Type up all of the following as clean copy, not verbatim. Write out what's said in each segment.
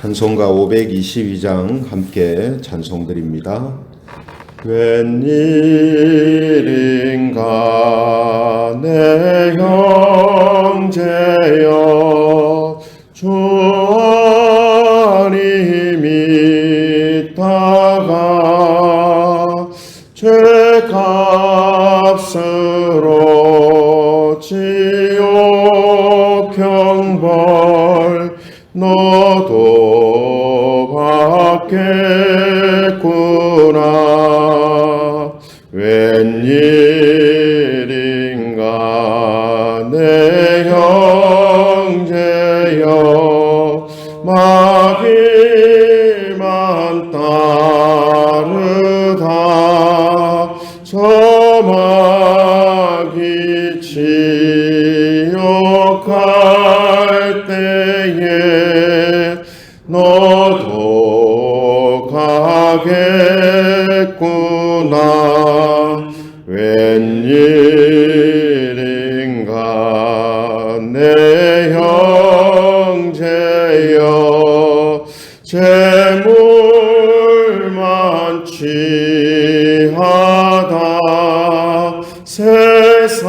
찬송가 522장 함께 찬송드립니다. 웬일인가 내 형제여 주 안이 믿다가 죄값으로 지옥 형벌 너도 받겠구나. 웬일인가 내 형제여 마귀만 따르다 저 마귀 지옥할 때에 너도 가겠구나. 웬일인가 내 형제여 재물만 취하다 세상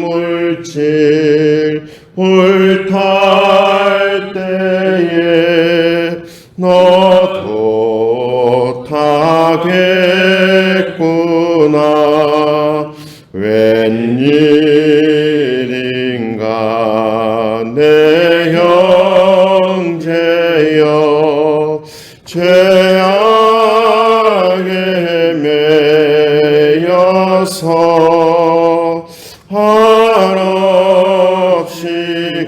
물질 불탈 때에 너도 타겠구나. 웬일인가 내 형제여 죄악에 매여서 한없이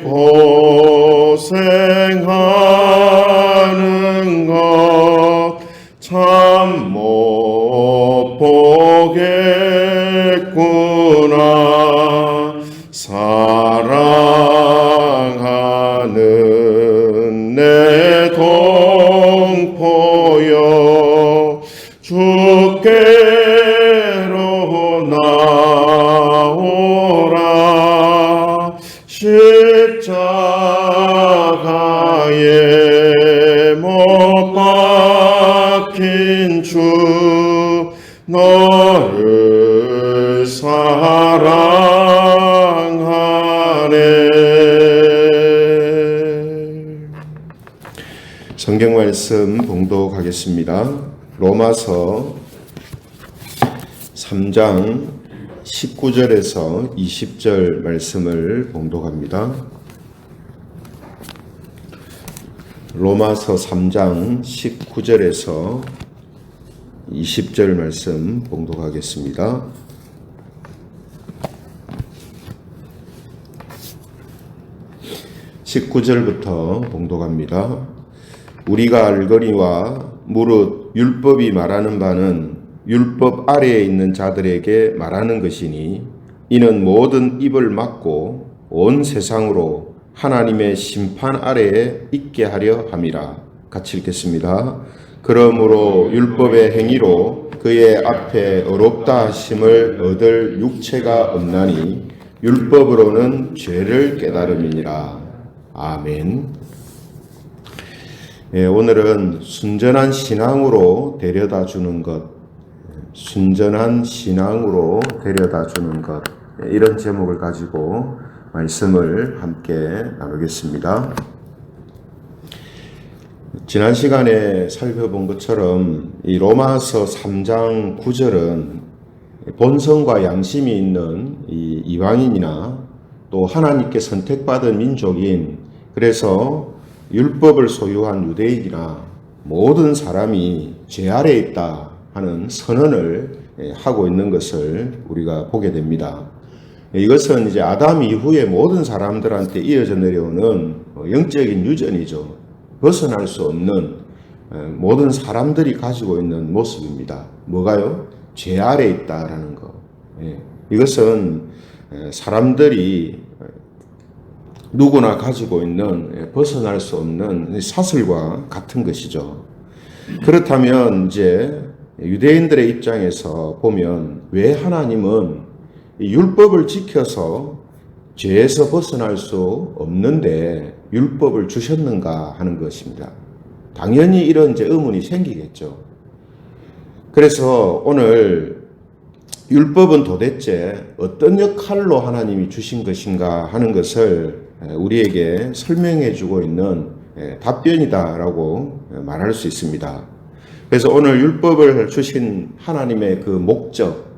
고생하는 것 참 못 보겠구나. 사랑하는 내 동포여 주께로 나오라. 십자가에 못 박힌 주 너를 사랑하네. 성경 말씀 봉독하겠습니다. 로마서 3장 19절에서 20절 말씀을 봉독합니다. 로마서 3장 19절에서 20절 말씀 봉독하겠습니다. (19절부터) 봉독합니다. 우리가 알거니와 무릇 율법이 말하는 바는 율법 아래에 있는 자들에게 말하는 것이니 이는 모든 입을 막고 온 세상으로 하나님의 심판 아래에 있게 하려 함이라. 같이 읽겠습니다. 그러므로 율법의 행위로 그의 앞에 의롭다 하심을 얻을 육체가 없나니 율법으로는 죄를 깨달음이니라. 아멘. 오늘은 순전한 신앙으로 데려다 주는 것, 순전한 신앙으로 데려다 주는 것, 이런 제목을 가지고 말씀을 함께 나누겠습니다. 지난 시간에 살펴본 것처럼 이 로마서 3장 9절은 본성과 양심이 있는 이 이방인이나 또 하나님께 선택받은 민족인, 그래서 율법을 소유한 유대인이나 모든 사람이 죄 아래에 있다 하는 선언을 하고 있는 것을 우리가 보게 됩니다. 이것은 이제 아담 이후에 모든 사람들한테 이어져 내려오는 영적인 유전이죠. 벗어날 수 없는 모든 사람들이 가지고 있는 모습입니다. 뭐가요? 죄 아래에 있다라는 거. 이것은 사람들이 누구나 가지고 있는 벗어날 수 없는 사슬과 같은 것이죠. 그렇다면 이제 유대인들의 입장에서 보면 왜 하나님은 율법을 지켜서 죄에서 벗어날 수 없는데 율법을 주셨는가 하는 것입니다. 당연히 이런 이제 의문이 생기겠죠. 그래서 오늘 율법은 도대체 어떤 역할로 하나님이 주신 것인가 하는 것을 우리에게 설명해 주고 있는 답변이다라고 말할 수 있습니다. 그래서 오늘 율법을 주신 하나님의 그 목적,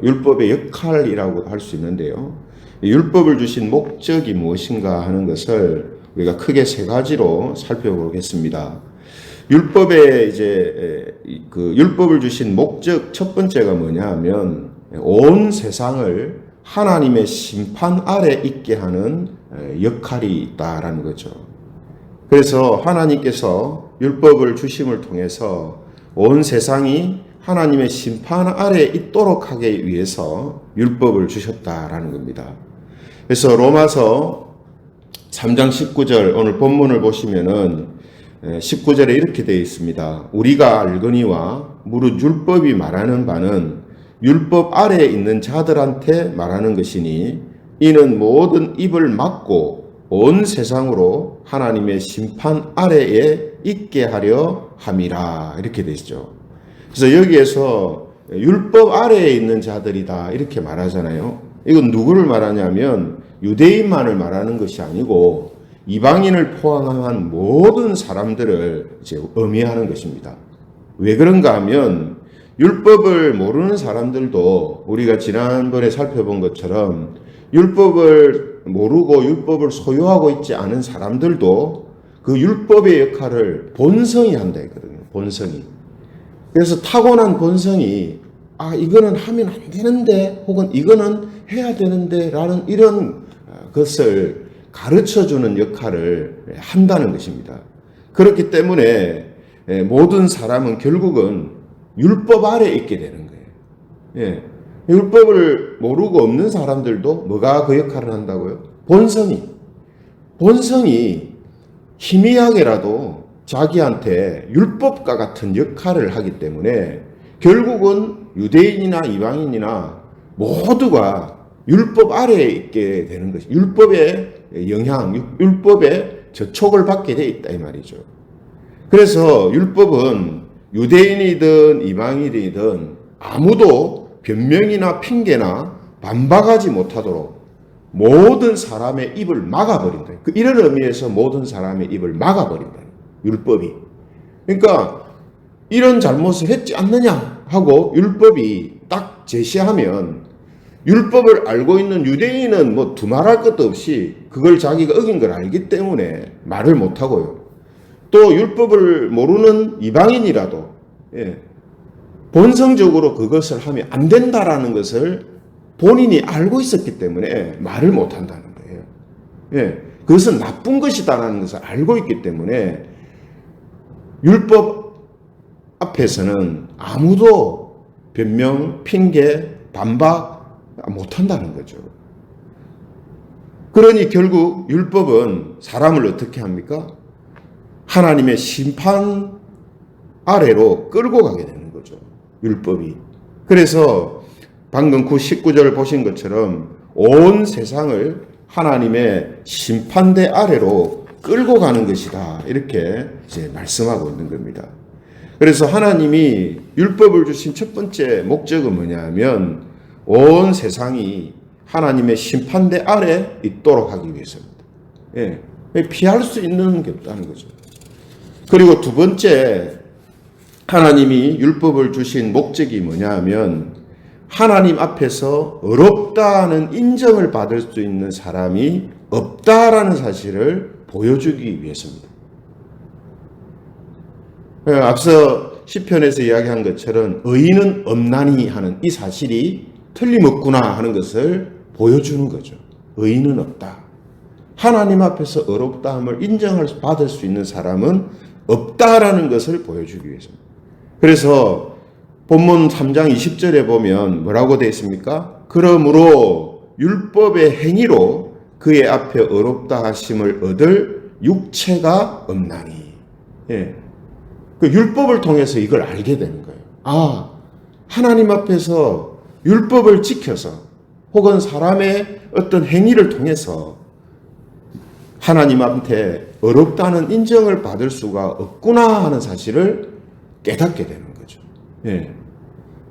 율법의 역할이라고 할 수 있는데요. 율법을 주신 목적이 무엇인가 하는 것을 우리가 크게 세 가지로 살펴보겠습니다. 율법의 그 율법을 주신 목적 첫 번째가 뭐냐 하면 온 세상을 하나님의 심판 아래 있게 하는 역할이 있다라는 거죠. 그래서 하나님께서 율법을 주심을 통해서 온 세상이 하나님의 심판 아래 있도록 하기 위해서 율법을 주셨다라는 겁니다. 그래서 로마서 3장 19절 오늘 본문을 보시면은 19절에 이렇게 되어 있습니다. 우리가 알거니와 무릇 율법이 말하는 바는 율법 아래에 있는 자들한테 말하는 것이니 이는 모든 입을 막고 온 세상으로 하나님의 심판 아래에 있게 하려 함이라 이렇게 되어 있죠. 그래서 여기에서 율법 아래에 있는 자들이다 이렇게 말하잖아요. 이건 누구를 말하냐면 유대인만을 말하는 것이 아니고 이방인을 포함한 모든 사람들을 이제 의미하는 것입니다. 왜 그런가 하면 율법을 모르는 사람들도 우리가 지난번에 살펴본 것처럼 율법을 모르고 율법을 소유하고 있지 않은 사람들도 그 율법의 역할을 본성이 한다 했거든요. 본성이. 그래서 타고난 본성이 이거는 하면 안 되는데 혹은 이거는 해야 되는데 라는 이런 것을 가르쳐주는 역할을 한다는 것입니다. 그렇기 때문에 모든 사람은 결국은 율법 아래에 있게 되는 거예요. 율법을 모르고 없는 사람들도 뭐가 그 역할을 한다고요? 본성이 희미하게라도 자기한테 율법과 같은 역할을 하기 때문에 결국은 유대인이나 이방인이나 모두가 율법 아래에 있게 되는 것이 율법의 영향, 율법의 저촉을 받게 돼 있다 이 말이죠. 그래서 율법은 유대인이든 이방인이든 아무도 변명이나 핑계나 반박하지 못하도록 모든 사람의 입을 막아버린다. 이런 의미에서 모든 사람의 입을 막아버린다. 율법이. 그러니까 이런 잘못을 했지 않느냐 하고 율법이 딱 제시하면 율법을 알고 있는 유대인은 뭐 두말할 것도 없이 그걸 자기가 어긴 걸 알기 때문에 말을 못하고요. 또 율법을 모르는 이방인이라도 본성적으로 그것을 하면 안 된다라는 것을 본인이 알고 있었기 때문에 말을 못한다는 거예요. 그것은 나쁜 것이다라는 것을 알고 있기 때문에 율법 앞에서는 아무도 변명, 핑계, 반박 못한다는 거죠. 그러니 결국 율법은 사람을 어떻게 합니까? 하나님의 심판 아래로 끌고 가게 되는 거죠. 율법이. 그래서 방금 19절 보신 것처럼 온 세상을 하나님의 심판대 아래로 끌고 가는 것이다. 이렇게 이제 말씀하고 있는 겁니다. 그래서 하나님이 율법을 주신 첫 번째 목적은 뭐냐면 온 세상이 하나님의 심판대 아래 있도록 하기 위해서입니다. 피할 수 있는 게 없다는 거죠. 그리고 두 번째 하나님이 율법을 주신 목적이 뭐냐 하면 하나님 앞에서 어렵다는 인정을 받을 수 있는 사람이 없다라는 사실을 보여주기 위해서입니다. 앞서 시편에서 이야기한 것처럼 의인은 없나니 하는 이 사실이 틀림없구나 하는 것을 보여주는 거죠. 의인은 없다. 하나님 앞에서 어렵다함을 받을 수 있는 사람은 없다라는 것을 보여주기 위해서입니다. 그래서 본문 3장 20절에 보면 뭐라고 되어 있습니까? 그러므로 율법의 행위로 그의 앞에 어렵다 하심을 얻을 육체가 없나니. 그 율법을 통해서 이걸 알게 되는 거예요. 하나님 앞에서 율법을 지켜서 혹은 사람의 어떤 행위를 통해서 하나님한테 어렵다는 인정을 받을 수가 없구나 하는 사실을 깨닫게 되는 거죠. 예.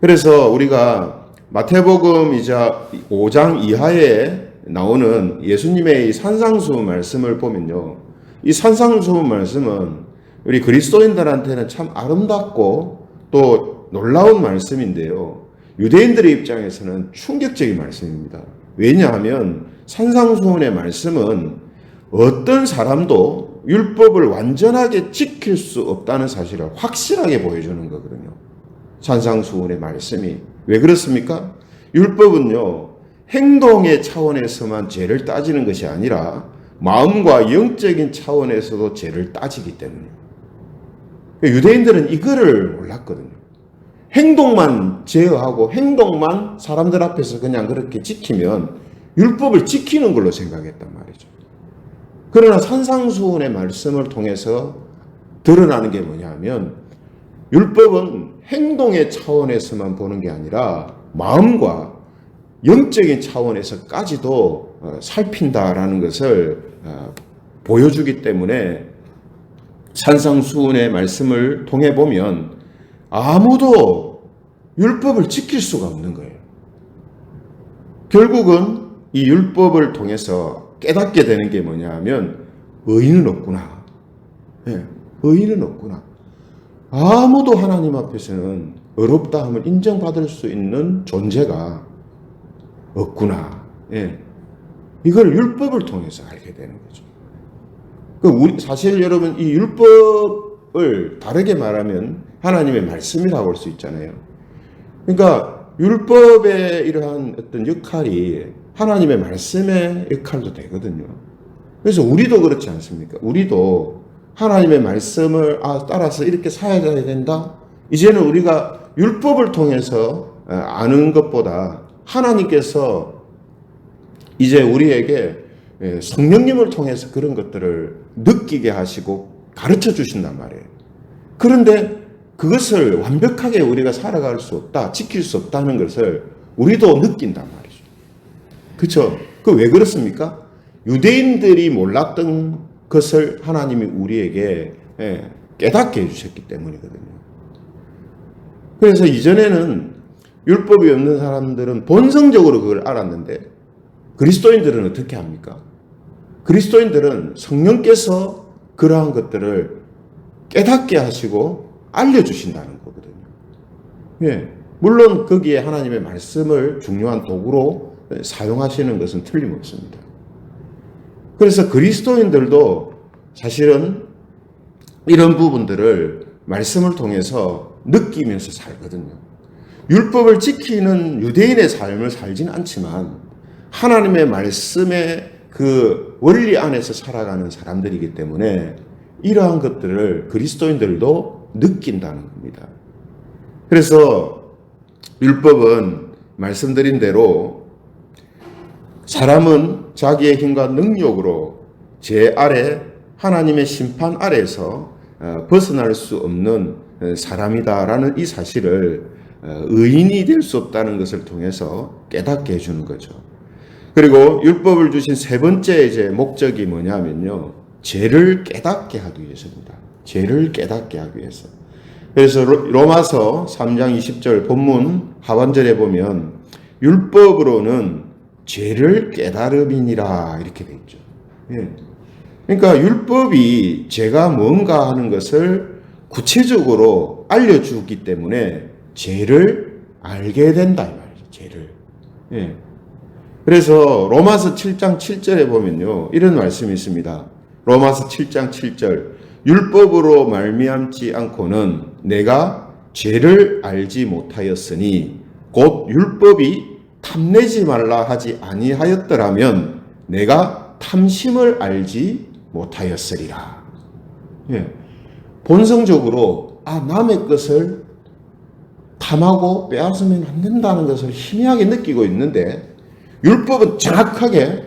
그래서 우리가 마태복음 이자 5장 이하에 나오는 예수님의 이 산상수훈 말씀을 보면요. 이 산상수훈 말씀은 우리 그리스도인들한테는 참 아름답고 또 놀라운 말씀인데요. 유대인들의 입장에서는 충격적인 말씀입니다. 왜냐하면 산상수훈의 말씀은 어떤 사람도 율법을 완전하게 지킬 수 없다는 사실을 확실하게 보여주는 거거든요. 산상수훈의 말씀이. 왜 그렇습니까? 율법은요, 행동의 차원에서만 죄를 따지는 것이 아니라 마음과 영적인 차원에서도 죄를 따지기 때문이에요. 유대인들은 이거를 몰랐거든요. 행동만 제어하고 행동만 사람들 앞에서 그냥 그렇게 지키면 율법을 지키는 걸로 생각했단 말이죠. 그러나 산상수훈의 말씀을 통해서 드러나는 게 뭐냐면 율법은 행동의 차원에서만 보는 게 아니라 마음과 영적인 차원에서까지도 살핀다라는 것을 보여주기 때문에 산상수훈의 말씀을 통해 보면 아무도 율법을 지킬 수가 없는 거예요. 결국은 이 율법을 통해서 깨닫게 되는 게 뭐냐 하면 의인은 없구나. 네, 의인은 없구나. 아무도 하나님 앞에서는 어렵다 하면 인정받을 수 있는 존재가 없구나. 예. 이걸 율법을 통해서 알게 되는 거죠. 사실 여러분 이 율법을 다르게 말하면 하나님의 말씀이라고 할 수 있잖아요. 그러니까 율법의 이러한 어떤 역할이 하나님의 말씀의 역할도 되거든요. 그래서 우리도 그렇지 않습니까? 우리도 하나님의 말씀을 따라서 이렇게 살아야 된다. 이제는 우리가 율법을 통해서 아는 것보다 하나님께서 이제 우리에게 성령님을 통해서 그런 것들을 느끼게 하시고 가르쳐 주신단 말이에요. 그런데 그것을 완벽하게 우리가 살아갈 수 없다, 지킬 수 없다는 것을 우리도 느낀단 말이죠. 그렇죠? 그 왜 그렇습니까? 유대인들이 몰랐던 것을 하나님이 우리에게 깨닫게 해주셨기 때문이거든요. 그래서 이전에는 율법이 없는 사람들은 본성적으로 그걸 알았는데 그리스도인들은 어떻게 합니까? 그리스도인들은 성령께서 그러한 것들을 깨닫게 하시고 알려주신다는 거거든요. 예, 물론 거기에 하나님의 말씀을 중요한 도구로 사용하시는 것은 틀림없습니다. 그래서 그리스도인들도 사실은 이런 부분들을 말씀을 통해서 느끼면서 살거든요. 율법을 지키는 유대인의 삶을 살진 않지만 하나님의 말씀의 그 원리 안에서 살아가는 사람들이기 때문에 이러한 것들을 그리스도인들도 느낀다는 겁니다. 그래서 율법은 말씀드린 대로 사람은 자기의 힘과 능력으로 죄 아래 하나님의 심판 아래에서 벗어날 수 없는 사람이다라는 이 사실을 의인이 될 수 없다는 것을 통해서 깨닫게 해주는 거죠. 그리고 율법을 주신 세 번째 이제 목적이 뭐냐면요, 죄를 깨닫게 하기 위해서입니다. 죄를 깨닫게 하기 위해서. 그래서 로마서 3장 20절 본문 하반절에 보면 율법으로는 죄를 깨달음이니라 이렇게 돼 있죠. 예. 그러니까 율법이 죄가 뭔가 하는 것을 구체적으로 알려주기 때문에 죄를 알게 된다 이 말이죠. 죄를. 예. 그래서 로마서 7장 7절에 보면요, 이런 말씀이 있습니다. 로마서 7장 7절 율법으로 말미암지 않고는 내가 죄를 알지 못하였으니 곧 율법이 탐내지 말라 하지 아니하였더라면 내가 탐심을 알지 못하였으리라. 예. 본성적으로 남의 것을 탐하고 빼앗으면 안 된다는 것을 희미하게 느끼고 있는데 율법은 정확하게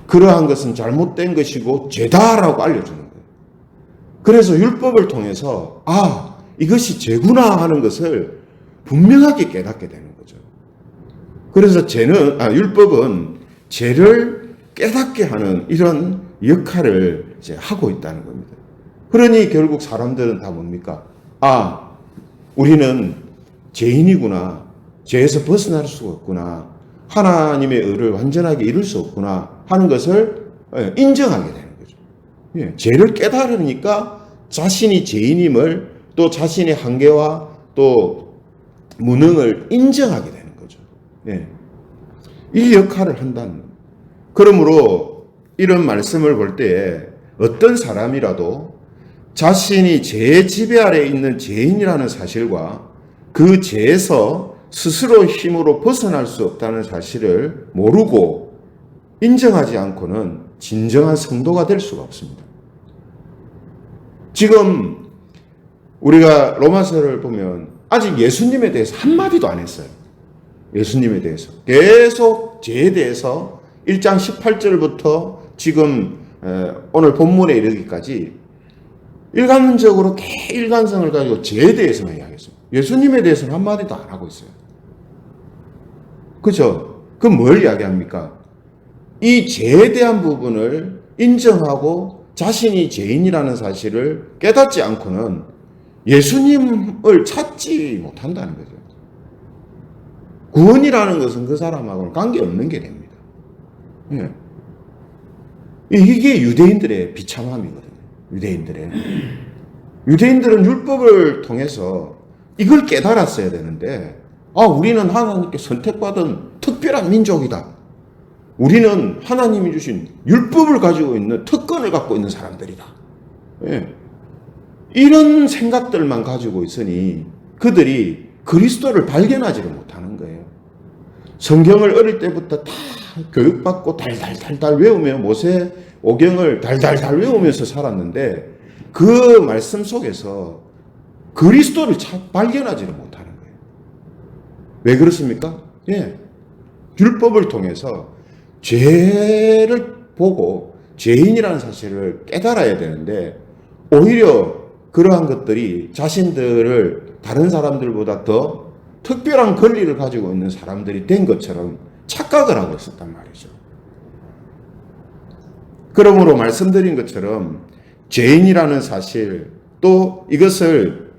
그러한 것은 잘못된 것이고 죄다라고 알려주는 거예요. 그래서 율법을 통해서 이것이 죄구나 하는 것을 분명하게 깨닫게 되는 거죠. 그래서 율법은 죄를 깨닫게 하는 이런 역할을 이제 하고 있다는 겁니다. 그러니 결국 사람들은 다 뭡니까? 아, 우리는 죄인이구나. 죄에서 벗어날 수가 없구나. 하나님의 의를 완전하게 이룰 수 없구나 하는 것을 인정하게 되는 거죠. 예, 죄를 깨달으니까 자신이 죄인임을, 또 자신의 한계와 또 무능을 인정하게 되는 거죠. 예, 이 역할을 한다는 거예요. 그러므로 이런 말씀을 볼 때에 어떤 사람이라도 자신이 죄의 지배 아래에 있는 죄인이라는 사실과 그 죄에서 스스로 힘으로 벗어날 수 없다는 사실을 모르고 인정하지 않고는 진정한 성도가 될 수가 없습니다. 지금 우리가 로마서를 보면 아직 예수님에 대해서 한마디도 안 했어요. 예수님에 대해서. 계속 죄에 대해서 1장 18절부터 지금 오늘 본문에 이르기까지 일관적으로 일관성을 가지고 죄에 대해서만 이야기했습니다. 예수님에 대해서는 한마디도 안 하고 있어요. 그죠? 그럼 뭘 이야기합니까? 이 죄에 대한 부분을 인정하고 자신이 죄인이라는 사실을 깨닫지 않고는 예수님을 찾지 못한다는 거죠. 구원이라는 것은 그 사람하고는 관계없는 게 됩니다. 예. 이게 유대인들의 비참함이거든요. 유대인들은 율법을 통해서 이걸 깨달았어야 되는데, 우리는 하나님께 선택받은 특별한 민족이다. 우리는 하나님이 주신 율법을 가지고 있는 특권을 갖고 있는 사람들이다. 예. 이런 생각들만 가지고 있으니 그들이 그리스도를 발견하지를 못하는 거예요. 성경을 어릴 때부터 다 교육받고 달달달달 외우며 모세 오경을 달달달 외우면서 살았는데 그 말씀 속에서 그리스도를 발견하지를 못하는 거예요. 왜 그렇습니까? 예. 율법을 통해서 죄를 보고 죄인이라는 사실을 깨달아야 되는데 오히려 그러한 것들이 자신들을 다른 사람들보다 더 특별한 권리를 가지고 있는 사람들이 된 것처럼 착각을 하고 있었단 말이죠. 그러므로 말씀드린 것처럼 죄인이라는 사실, 또 이것을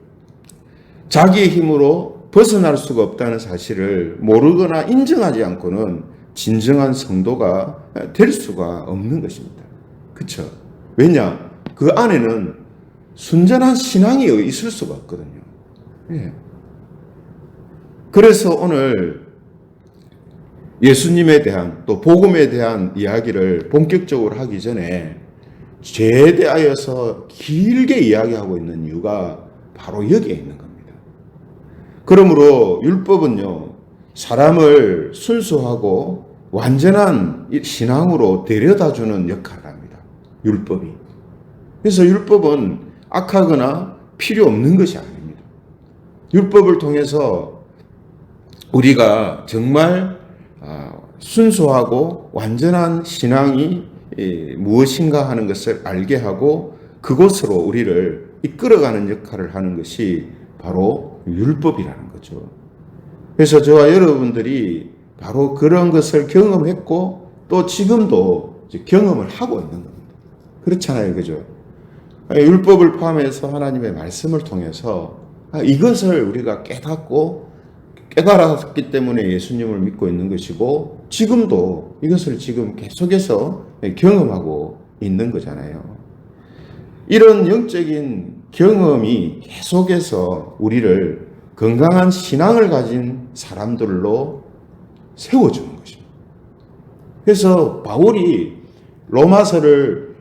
자기의 힘으로 벗어날 수가 없다는 사실을 모르거나 인정하지 않고는 진정한 성도가 될 수가 없는 것입니다. 그렇죠? 왜냐? 그 안에는 순전한 신앙이 있을 수가 없거든요. 예. 그래서 오늘 예수님에 대한 또 복음에 대한 이야기를 본격적으로 하기 전에 죄에 대하여서 길게 이야기하고 있는 이유가 바로 여기에 있는 겁니다. 그러므로 율법은요, 사람을 순수하고 완전한 신앙으로 데려다주는 역할을 합니다. 율법이. 그래서 율법은 악하거나 필요 없는 것이 아닙니다. 율법을 통해서 우리가 정말 순수하고 완전한 신앙이 무엇인가 하는 것을 알게 하고 그곳으로 우리를 이끌어가는 역할을 하는 것이 바로 율법이라는 거죠. 그래서 저와 여러분들이 바로 그런 것을 경험했고 또 지금도 경험을 하고 있는 겁니다. 그렇잖아요. 그죠? 율법을 포함해서 하나님의 말씀을 통해서 이것을 우리가 깨달았기 때문에 예수님을 믿고 있는 것이고 지금도 이것을 지금 계속해서 경험하고 있는 거잖아요. 이런 영적인 경험이 계속해서 우리를 건강한 신앙을 가진 사람들로 세워주는 것입니다. 그래서 바울이 로마서를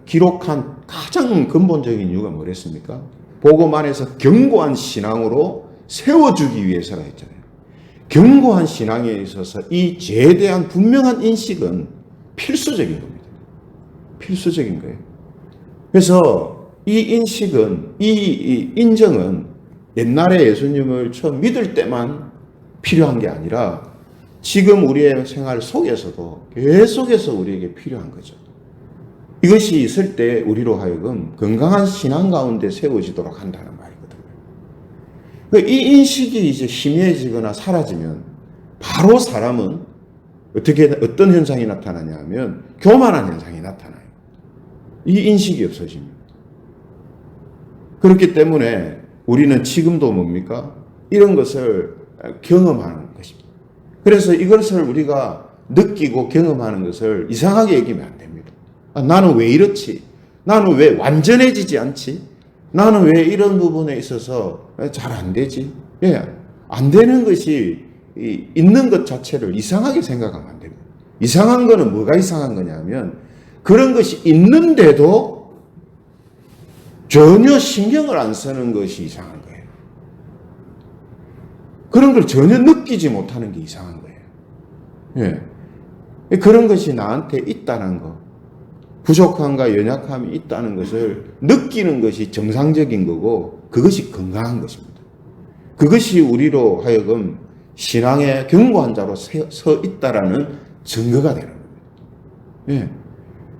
기록한 가장 근본적인 이유가 뭐랬습니까? 복음 안에서 견고한 신앙으로 세워주기 위해서라 했잖아요. 견고한 신앙에 있어서 이 죄에 대한 분명한 인식은 필수적인 겁니다. 필수적인 거예요. 그래서 이 인식은, 이 인정은 옛날에 예수님을 처음 믿을 때만 필요한 게 아니라 지금 우리의 생활 속에서도 계속해서 우리에게 필요한 거죠. 이것이 있을 때 우리로 하여금 건강한 신앙 가운데 세워지도록 한다는 말이거든요. 이 인식이 이제 희미해지거나 사라지면 바로 사람은 어떤 현상이 나타나냐 하면 교만한 현상이 나타나요. 이 인식이 없어집니다. 그렇기 때문에 우리는 지금도 뭡니까? 이런 것을 경험하는 것입니다. 그래서 이것을 우리가 느끼고 경험하는 것을 이상하게 여기면 안 됩니다. 나는 왜 이렇지? 나는 왜 완전해지지 않지? 나는 왜 이런 부분에 있어서 잘 안 되지? 예, 안 되는 것이 있는 것 자체를 이상하게 생각하면 안 됩니다. 이상한 거는 뭐가 이상한 거냐면 그런 것이 있는데도 전혀 신경을 안 쓰는 것이 이상한 거예요. 그런 걸 전혀 느끼지 못하는 게 이상한 거예요. 예. 그런 것이 나한테 있다는 거, 부족함과 연약함이 있다는 것을 느끼는 것이 정상적인 거고 그것이 건강한 것입니다. 그것이 우리로 하여금 신앙의 견고한 자로 서 있다라는 증거가 되는 겁니다. 예.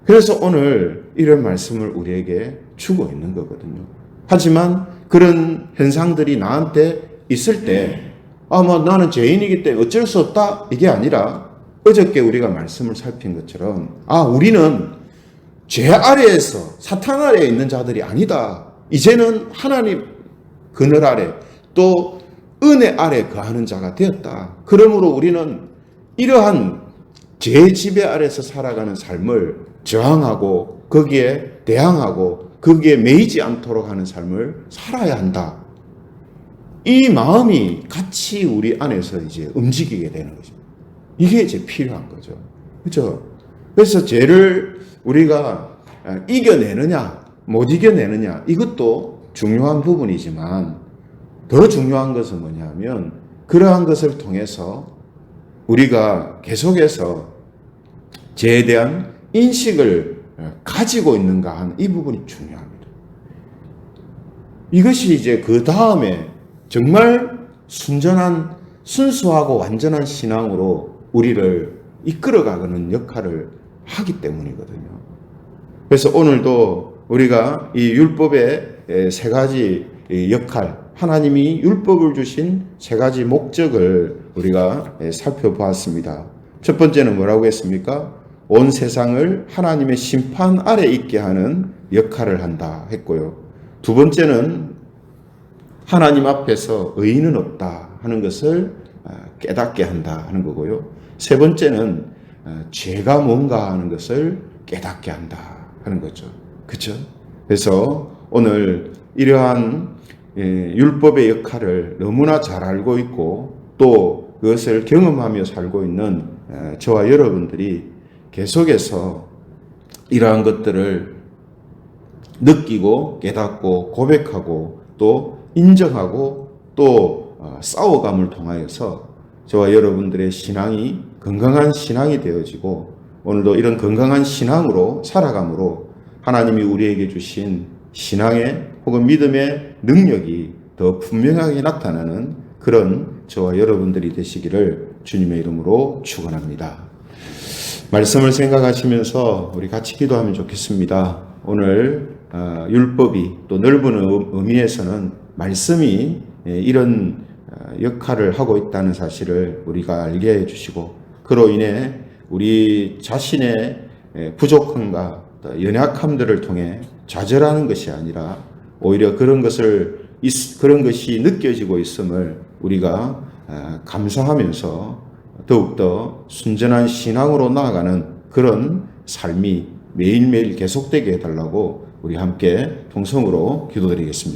그래서 오늘 이런 말씀을 우리에게 주고 있는 거거든요. 하지만 그런 현상들이 나한테 있을 때 나는 죄인이기 때문에 어쩔 수 없다 이게 아니라 어저께 우리가 말씀을 살핀 것처럼 우리는 죄 아래에서 사탄 아래에 있는 자들이 아니다. 이제는 하나님 그늘 아래 또 은혜 아래 거하는 자가 되었다. 그러므로 우리는 이러한 죄 지배 아래서 살아가는 삶을 저항하고 거기에 대항하고 거기에 매이지 않도록 하는 삶을 살아야 한다. 이 마음이 같이 우리 안에서 이제 움직이게 되는 것입니다. 이게 이제 필요한 거죠. 그렇죠? 그래서 죄를 우리가 이겨내느냐, 못 이겨내느냐, 이것도 중요한 부분이지만 더 중요한 것은 뭐냐면 그러한 것을 통해서 우리가 계속해서 죄에 대한 인식을 가지고 있는가 하는 이 부분이 중요합니다. 이것이 이제 그 다음에 정말 순수하고 완전한 신앙으로 우리를 이끌어가는 역할을 하기 때문이거든요. 그래서 오늘도 우리가 이 율법의 세 가지 역할, 하나님이 율법을 주신 세 가지 목적을 우리가 살펴보았습니다. 첫 번째는 뭐라고 했습니까? 온 세상을 하나님의 심판 아래 있게 하는 역할을 한다 했고요. 두 번째는 하나님 앞에서 의인은 없다 하는 것을 깨닫게 한다 하는 거고요. 세 번째는 죄가 뭔가 하는 것을 깨닫게 한다 하는 거죠. 그렇죠? 그래서 오늘 이러한 율법의 역할을 너무나 잘 알고 있고 또 그것을 경험하며 살고 있는 저와 여러분들이 계속해서 이러한 것들을 느끼고 깨닫고 고백하고 또 인정하고 또 싸워감을 통하여서 저와 여러분들의 신앙이 건강한 신앙이 되어지고 오늘도 이런 건강한 신앙으로 살아감으로 하나님이 우리에게 주신 신앙의 혹은 믿음의 능력이 더 분명하게 나타나는 그런 저와 여러분들이 되시기를 주님의 이름으로 축원합니다. 말씀을 생각하시면서 우리 같이 기도하면 좋겠습니다. 오늘 율법이 또 넓은 의미에서는 말씀이 이런 역할을 하고 있다는 사실을 우리가 알게 해주시고 그로 인해 우리 자신의 부족함과 연약함들을 통해 좌절하는 것이 아니라 오히려 그런 것이 느껴지고 있음을 우리가 감사하면서 더욱더 순전한 신앙으로 나아가는 그런 삶이 매일매일 계속되게 해달라고 우리 함께 통성으로 기도드리겠습니다.